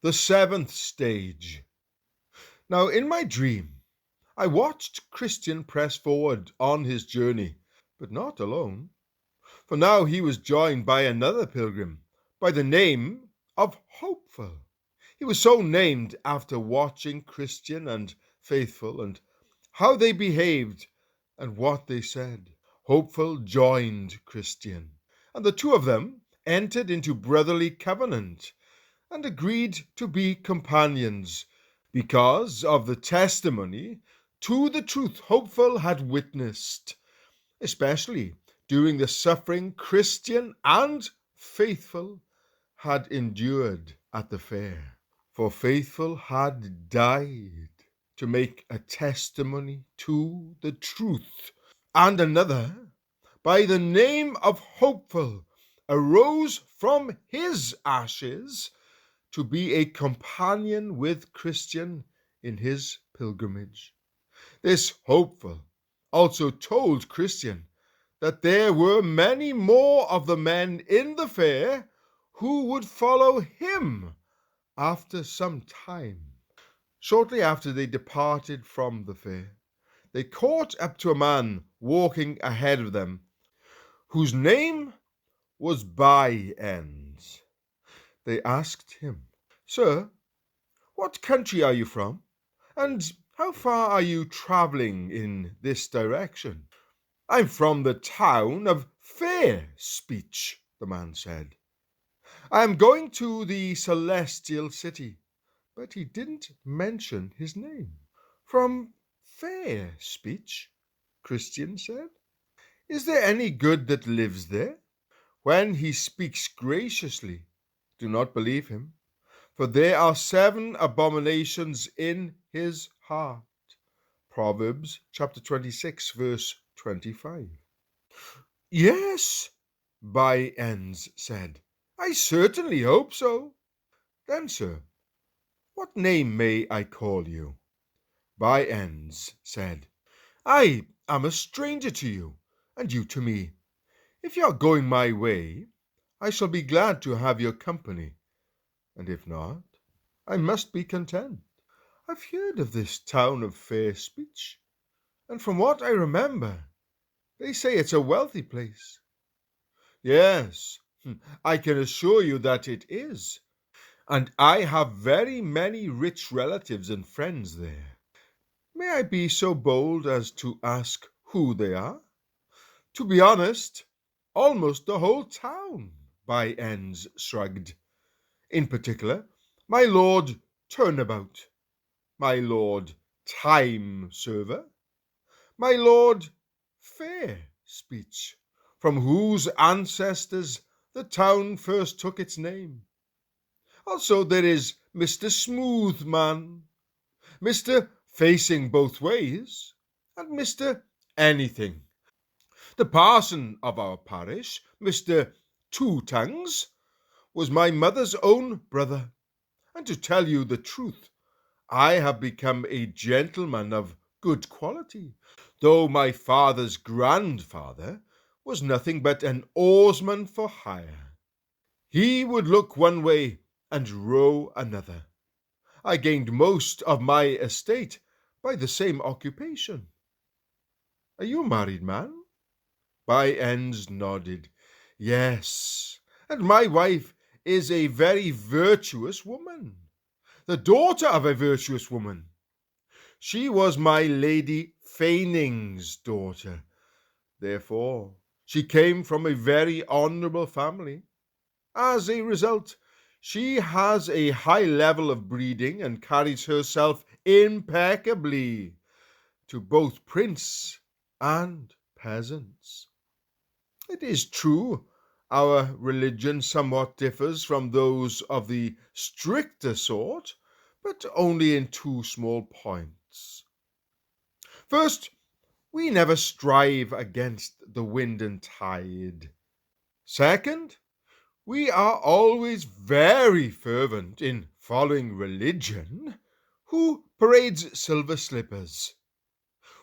The seventh stage. Now, in my dream, I watched Christian press forward on his journey, but not alone, for now he was joined by another pilgrim by the name of Hopeful. He was so named after watching Christian and Faithful and how they behaved and what they said. Hopeful joined Christian, and the two of them entered into brotherly covenant and agreed to be companions because of the testimony to the truth Hopeful had witnessed, especially during the suffering Christian and Faithful had endured at the fair. For Faithful had died to make a testimony to the truth, and another, by the name of Hopeful, arose from his ashes to be a companion with Christian in his pilgrimage. This Hopeful also told Christian that there were many more of the men in the fair who would follow him after some time. Shortly after they departed from the fair, they caught up to a man walking ahead of them, whose name was By-Ends. They asked him, "Sir, what country are you from? And how far are you travelling in this direction?" "I'm from the town of Fair Speech," the man said. "I am going to the celestial city," but he didn't mention his name. "From Fair Speech," Christian said. "Is there any good that lives there? When he speaks graciously, do not believe him, for there are 7 abominations in his heart." Proverbs chapter 26, verse 25. "Yes," By-Ends said. "I certainly hope so." "Then, sir, what name may I call you?" By-Ends said, "I am a stranger to you, and you to me. If you are going my way, I shall be glad to have your company, and if not, I must be content. I've heard of this town of Fair Speech, and from what I remember, they say it's a wealthy place." "Yes, I can assure you that it is, and I have very many rich relatives and friends there." "May I be so bold as to ask who they are?" "To be honest, almost the whole town," By-Ends shrugged. "In particular, my Lord Turnabout, my Lord Time Server, my Lord Fair Speech, from whose ancestors the town first took its name. Also there is Mr. Smoothman, Mr. Facing Both Ways, and Mr. Anything. The parson of our parish, Mr. Two Tongues, was my mother's own brother, and to tell you the truth, I have become a gentleman of good quality, though my father's grandfather was nothing but an oarsman for hire. He would look one way and row another. I gained most of my estate by the same occupation. Are you a married man?" By-Ends nodded. "Yes, and my wife is a very virtuous woman, the daughter of a virtuous woman. She was my Lady Faining's daughter. Therefore, she came from a very honourable family. As a result, she has a high level of breeding and carries herself impeccably to both prince and peasants. It is true, our religion somewhat differs from those of the stricter sort, but only in 2 small points. First, we never strive against the wind and tide. Second, we are always very fervent in following religion, who parades silver slippers.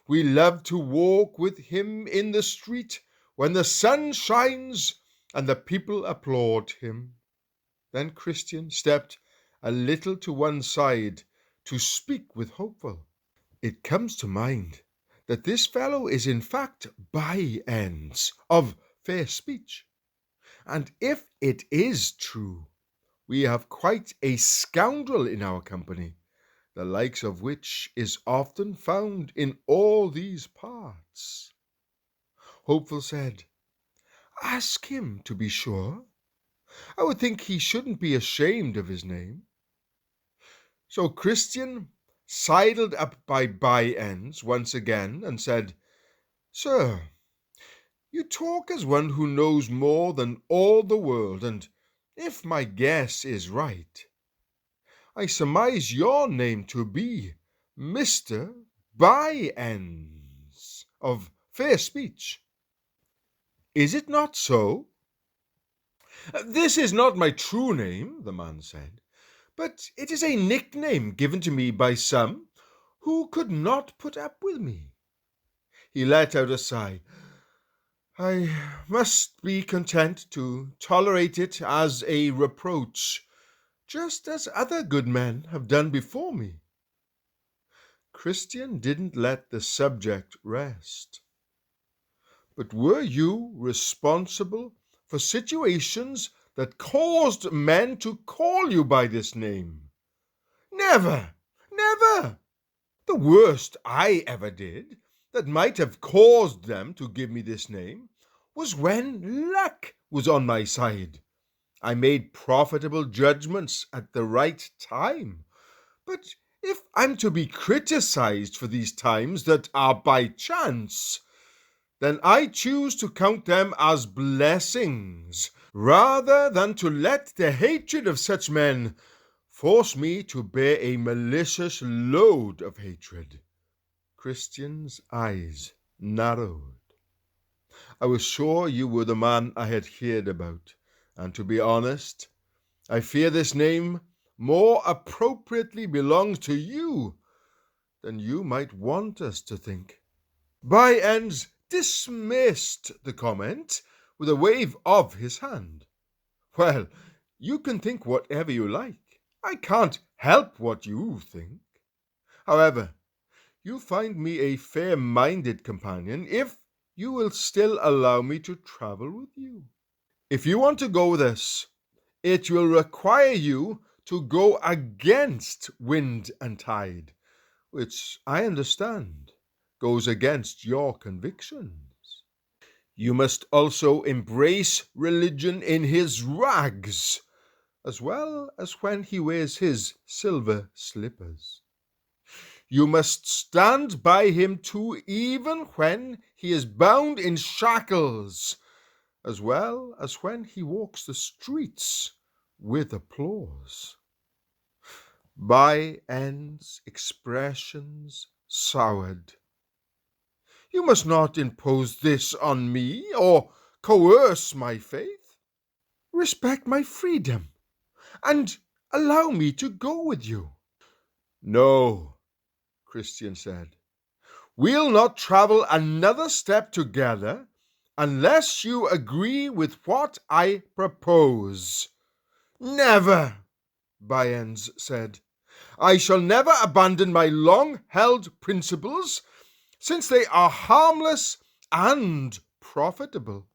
We love to walk with him in the street when the sun shines and the people applaud him." Then Christian stepped a little to one side to speak with Hopeful. It comes to mind that this fellow is in fact BUNYAN-PILGRIMS of fair speech, and if it is true, we have quite a scoundrel in our company, the likes of which is often found in all these parts. Hopeful said, "Ask him, to be sure. I would think he shouldn't be ashamed of his name." So Christian sidled up by BUNYAN-PILGRIMS once again and said, "Sir, you talk as one who knows more than all the world, and if my guess is right, I surmise your name to be Mr. BUNYAN-PILGRIMS of fair speech. Is it not so?" "This is not my true name," the man said, "but it is a nickname given to me by some who could not put up with me." He let out a sigh. "I must be content to tolerate it as a reproach, just as other good men have done before me." Christian didn't let the subject rest. "But were you responsible for situations that caused men to call you by this name?" "Never, never. The worst I ever did that might have caused them to give me this name was when luck was on my side. I made profitable judgments at the right time. But if I'm to be criticized for these times that are by chance, then I choose to count them as blessings, rather than to let the hatred of such men force me to bear a malicious load of hatred." Christian's eyes narrowed. "I was sure you were the man I had heard about, and to be honest, I fear this name more appropriately belongs to you than you might want us to think." BUNYAN-PILGRIMS dismissed the comment with a wave of his hand. "Well, you can think whatever you like. I can't help what you think. However, you find me a fair-minded companion if you will still allow me to travel with you. If you want to go with us, it will require you to go against wind and tide, which I understand goes against your convictions. You must also embrace religion in his rags, as well as when he wears his silver slippers. You must stand by him too, even when he is bound in shackles, as well as when he walks the streets with applause." BUNYAN's expressions soured. "You must not impose this on me or coerce my faith. Respect my freedom and allow me to go with you." "No," Christian said. "We'll not travel another step together unless you agree with what I propose." "Never," BUNYAN-PILGRIMS said. "I shall never abandon my long-held principles, since they are harmless and profitable.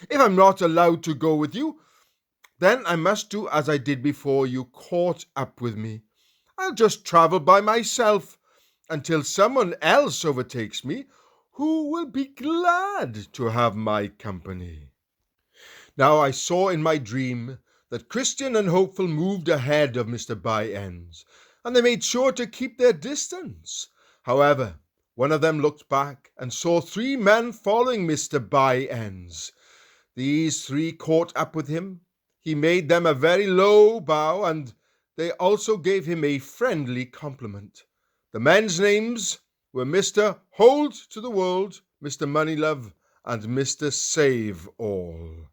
If I'm not allowed to go with you, then I must do as I did before you caught up with me. I'll just travel by myself until someone else overtakes me who will be glad to have my company." Now I saw in my dream that Christian and Hopeful moved ahead of Mr. BUNYAN-PILGRIMS, and they made sure to keep their distance. However, one of them looked back and saw 3 men following Mr. BUNYAN-PILGRIMS. These 3 caught up with him. He made them a very low bow, and they also gave him a friendly compliment. The men's names were Mr. Hold to the World, Mr. Moneylove, and Mr. Save All.